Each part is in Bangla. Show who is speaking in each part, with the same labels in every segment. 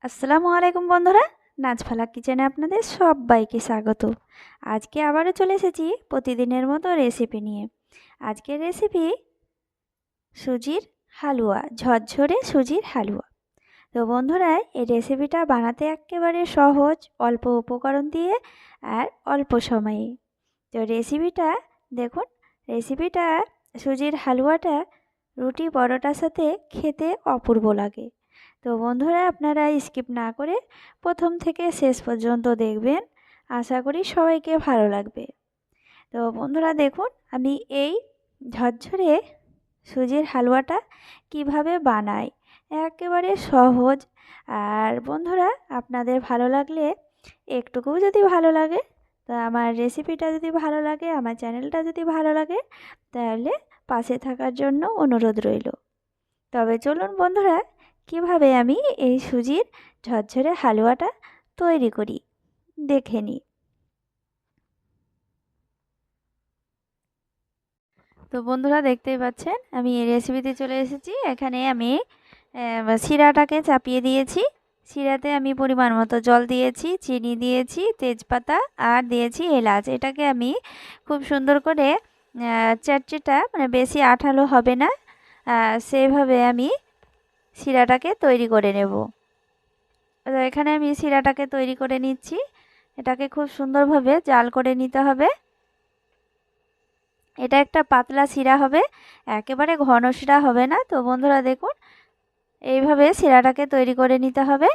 Speaker 1: আসসালামু আলাইকুম বন্ধুরা, নাজফালা কিচেনে আপনাদের সবাইকে স্বাগত। আজকে আবারও চলে এসেছি প্রতিদিনের মতো রেসিপি নিয়ে। আজকের রেসিপি সুজির হালুয়া, ঝরঝরে সুজির হালুয়া। তো বন্ধুরা, এই রেসিপিটা বানাতে একেবারে সহজ, অল্প উপকরণ দিয়ে আর অল্প সময়ে। তো রেসিপিটা দেখুন। রেসিপিটা সুজির হালুয়াটা রুটি পরোটার সাথে খেতে অপূর্ব লাগে। তো বন্ধুরা, আপনারা স্কিপ না করে প্রথম থেকে শেষ পর্যন্ত দেখবেন। আশা করি সবাইকে ভালো লাগবে। তো বন্ধুরা দেখুন, আমি এই ঝরঝরে সুজির হালুয়াটা কিভাবে বানাই, একেবারে সহজ। আর বন্ধুরা, আপনাদের ভালো লাগলে, একটুকুও যদি ভালো লাগে, তো আমার রেসিপিটা যদি ভালো লাগে, আমার চ্যানেলটা যদি ভালো লাগে, তাহলে পাশে থাকার জন্য অনুরোধ রইল। তবে চলুন বন্ধুরা, কিভাবে আমি এই সুজির ঝরঝরে হালুয়াটা তৈরি করি দেখে নিই। তো বন্ধুরা, দেখতেই পাচ্ছেন আমি এই রেসিপিতে চলে এসেছি। এখানে আমি শিরাটাকে চাপিয়ে দিয়েছি। শিরাতে আমি পরিমাণ মতো জল দিয়েছি, চিনি দিয়েছি, তেজপাতা আর দিয়েছি এলাচ। এটাকে আমি খুব সুন্দর করে চ্যাটচেটা, মানে বেশি আঠালো হবে না, সেইভাবে আমি শিরাটাকে তৈরি করে নেব। তো এখানে আমি শিরাটাকে তৈরি করে নিচ্ছি। এটাকে খুব সুন্দরভাবে জাল করে নিতে হবে। এটা একটা পাতলা শিরা হবে, একেবারে ঘন শিরা হবে না। তো বন্ধুরা দেখুন, এইভাবে শিরাটাকে তৈরি করে নিতে হবে।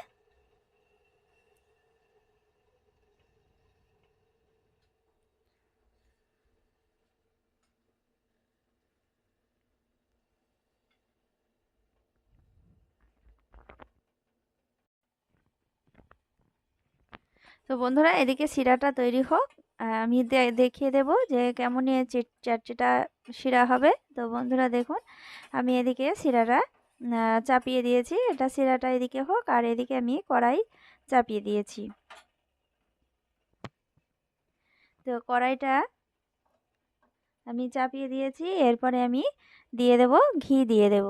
Speaker 1: তো বন্ধুরা, এদিকে শিরাটা তৈরি হোক, আমি দেখিয়ে দেব যে কেমন চ্যাটচেটা শিরা হবে। তো বন্ধুরা দেখুন, আমি এদিকে শিরাটা চাপিয়ে দিয়েছি। এটা শিরাটা এদিকে হোক, আর এদিকে আমি কড়াই চাপিয়ে দিয়েছি। তো কড়াইটা আমি চাপিয়ে দিয়েছি। এরপরে আমি দিয়ে দেব ঘি, দিয়ে দেব।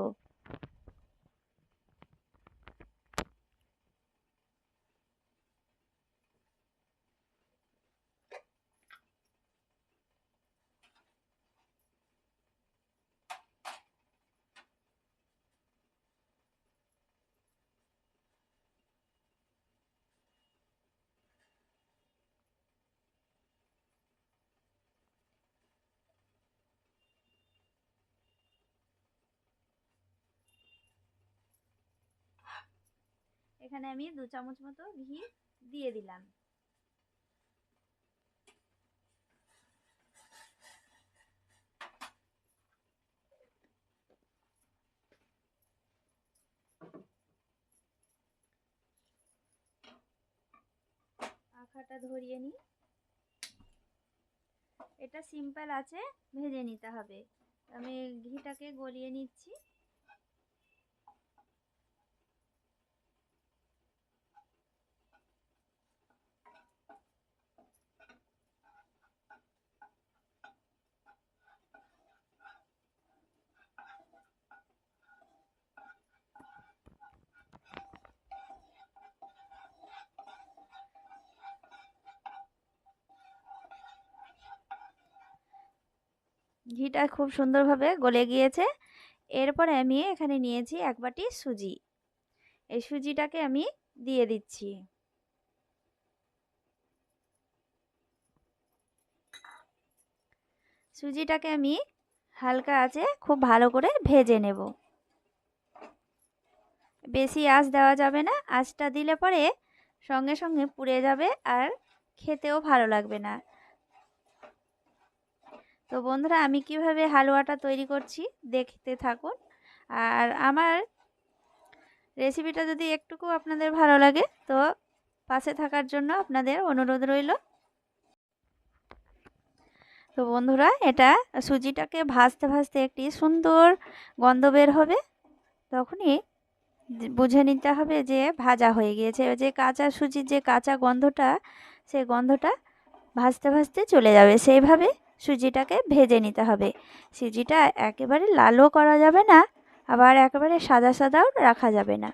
Speaker 1: এখানে আমি 2 চামচ মতো ঘি দিয়ে দিলাম। আখাটা ধরিয়ে নিই। এটা সিম্পল আছে, ভেজে নিতে হবে। আমি ঘিটাকে গলিয়ে নিচ্ছি। ঘিটা খুব সুন্দরভাবে গলে গিয়েছে। এরপরে আমি এখানে নিয়েছি 1 বাটি সুজি। এই সুজিটাকে আমি দিয়ে দিচ্ছি। সুজিটাকে আমি হালকা আঁচে খুব ভালো করে ভেজে নেব। বেশি আঁচ দেওয়া যাবে না, আঁচটা দিলে পরে সঙ্গে সঙ্গে পুড়ে যাবে আর খেতেও ভালো লাগবে না। তো বন্ধুরা, আমি কিভাবে হালুয়াটা তৈরি করছি দেখতে থাকুন। আর আমার রেসিপিটা যদি একটুকু আপনাদের ভালো লাগে, তো পাশে থাকার জন্য আপনাদের অনুরোধ রইল। তো বন্ধুরা, এটা সুজিটাকে ভাজতে ভাজতে একটি সুন্দর গন্ধ বের হবে। তখনই বুঝে নিতে হবে যে ভাজা হয়ে গিয়েছে। যে কাঁচা সুজির যে কাঁচা গন্ধটা, সেই গন্ধটা ভাজতে ভাজতে চলে যাবে। সেইভাবে সুজিটাকে ভেজে নিতে হবে। সুজিটা একেবারে লালও করা যাবে না, আবার একেবারে সাদা সাদাও রাখা যাবে না।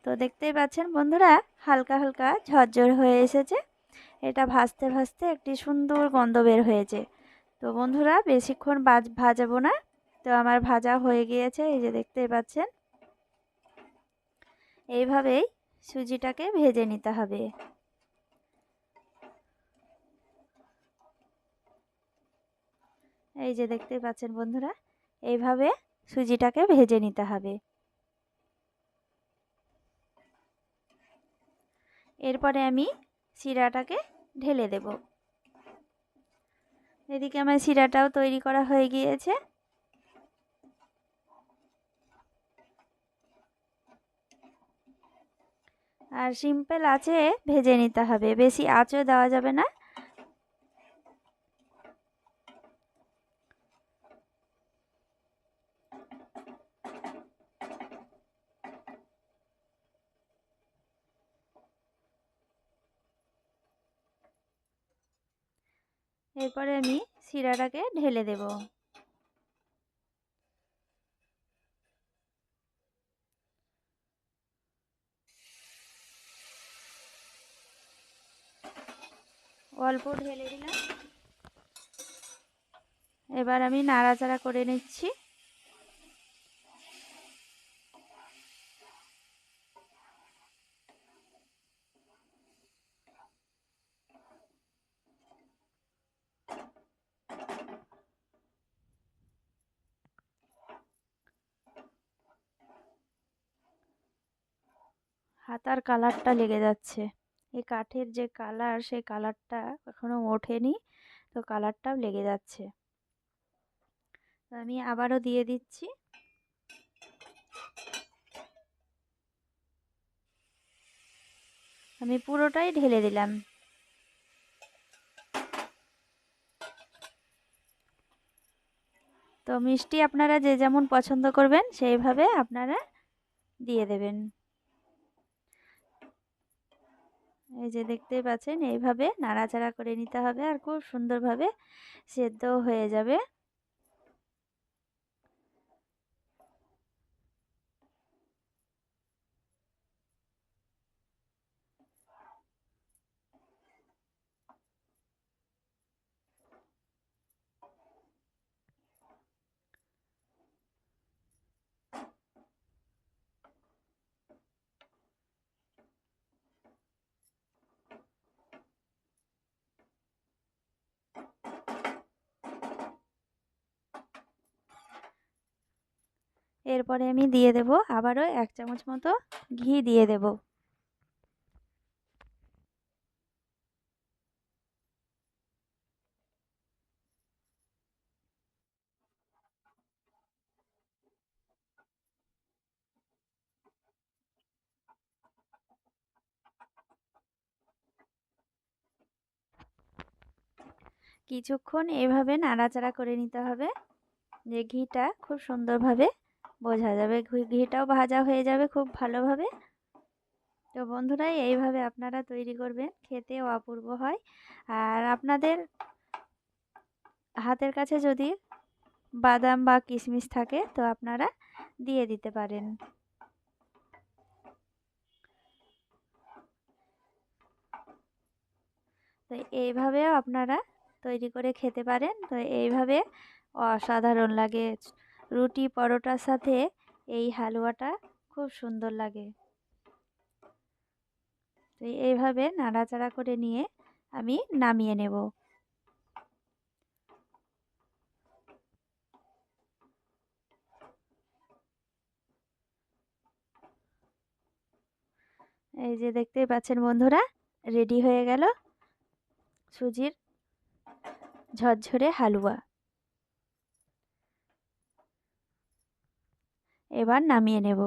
Speaker 1: তো তো দেখতেই পাচ্ছেন বন্ধুরা, হালকা হালকা ঝরঝর হয়ে এসেছে। এটা ভাজতে ভাজতে একটি সুন্দর গন্ধ বের হয়েছে। তো বন্ধুরা বেশিক্ষণ ভাজাবো না। তো আমার ভাজা হয়ে গিয়েছে, এই যে দেখতেই পাচ্ছেন। এইভাবেই সুজিটাকে ভেজে নিতে হবে। এই যে দেখতেই পাচ্ছেন বন্ধুরা, এইভাবে সুজিটাকে ভেজে নিতে হবে। এরপরে আমি শিরাটাকে ঢেলে দেব। এদিকে আমার শিরাটাও তৈরি করা হয়ে গিয়েছে। আর সিম্পল আঁচে ভেজে নিতে হবে, বেশি আঁচও দেওয়া যাবে না। এরপরে আমি শিরাটাকে ঢেলে দেব। অল্প ঢেলে দিলাম। এবার আমি নাড়াচাড়া করে নিচ্ছি। হাতার কালারটা লেগে যাচ্ছে। এই কাঠের যে কালার, সেই কালারটা এখনো ওঠেনি, তো কালারটাও লেগে যাচ্ছে। তো আমি আবারও দিয়ে দিচ্ছি। আমি পুরোটাই ঢেলে দিলাম। তো মিষ্টি আপনারা যে যেমন পছন্দ করবেন সেইভাবে আপনারা দিয়ে দেবেন। এই যে দেখতেই পাচ্ছেন, এইভাবে নাড়াচাড়া করে নিতে হবে আর খুব সুন্দরভাবে সেদ্ধ হয়ে যাবে। এরপরে আমি দিয়ে দেব আবারও 1 চামচ মতো ঘি দিয়ে দেব। কিছুক্ষণ এভাবে নাড়াচাড়া করে নিতে হবে, যে ঘিটা খুব সুন্দরভাবে বোঝা যাবে, ঘিটাও ভাজা হয়ে যাবে খুব ভালোভাবে। তো বন্ধুরা এইভাবে আপনারা তৈরি করবেন, খেতেও অপূর্ব হয়। আর আপনাদের হাতের কাছে যদি বাদাম বা কিশমিশ থাকে তো আপনারা দিয়ে দিতে পারেন। তো এইভাবেও আপনারা তৈরি করে খেতে পারেন। তো এইভাবে অসাধারণ লাগে, রুটি পরোটার সাথে এই হালুয়াটা খুব সুন্দর লাগে। তো এইভাবে নাড়াচাড়া করে নিয়ে আমি নামিয়ে নেব। এই যে দেখতেই পাচ্ছেন বন্ধুরা, রেডি হয়ে গেল সুজির ঝরঝরে হালুয়া। এবার নামিয়ে নেব।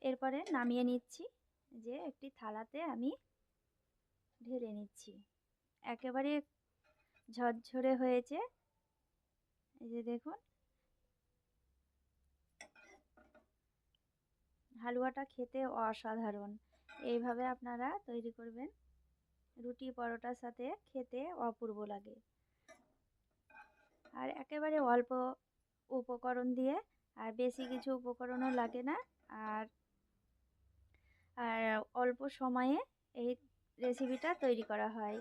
Speaker 1: এরপরে নামিয়ে নিচ্ছি, যে একটি থালাতে আমি ঢেলে নিচ্ছি। একেবারে ঝরঝরে হয়েছে, এই যে দেখুন। হালুয়াটা খেতে অসাধারণ। এইভাবে আপনারা তৈরি করবেন, রুটি পরোটার সাথে খেতে অপূর্ব লাগে। আর একেবারে অল্প উপকরণ দিয়ে, আর বেশি কিছু উপকরণও লাগে না। আর আর অল্প সময়ে এই রেসিপিটা তৈরি করা হয়।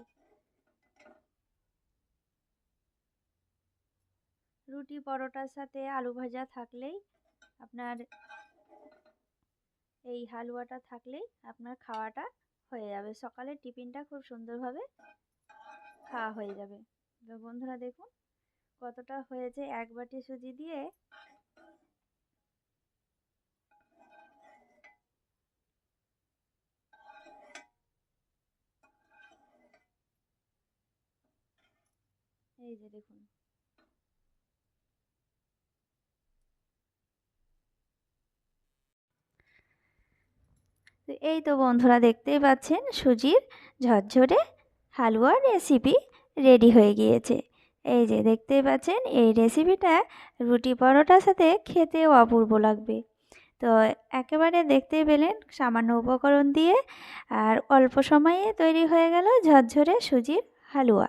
Speaker 1: রুটি পরোটার সাথে আলু ভাজা থাকলেই আপনার এই হালুয়াটা থাকলেই আপনার খাওয়াটা হয়ে যাবে, সকালের টিফিনটা খুব সুন্দরভাবে খাওয়া হয়ে যাবে। তো বন্ধুরা দেখুন কতটা হয়েছে এক বাটি সুজি দিয়ে। এই যে দেখুন, তো এই তো বন্ধুরা দেখতেই পাচ্ছেন সুজির ঝরঝরে হালুয়ার রেসিপি রেডি হয়ে গিয়েছে। এই যে দেখতেই পাচ্ছেন এই রেসিপিটা রুটি পরোটার সাথে খেতেও অপূর্ব লাগবে। তো একেবারে দেখতেই পেলেন সামান্য উপকরণ দিয়ে আর অল্প সময়ে তৈরি হয়ে গেল ঝরঝরে সুজির হালুয়া।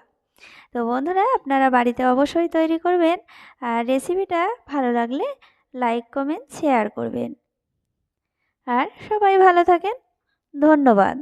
Speaker 1: তো বন্ধুরা আপনারা বাড়িতে অবশ্যই তৈরি করবেন, আর রেসিপিটা ভালো লাগলে লাইক কমেন্ট শেয়ার করবেন। আর সবাই ভালো থাকেন। ধন্যবাদ।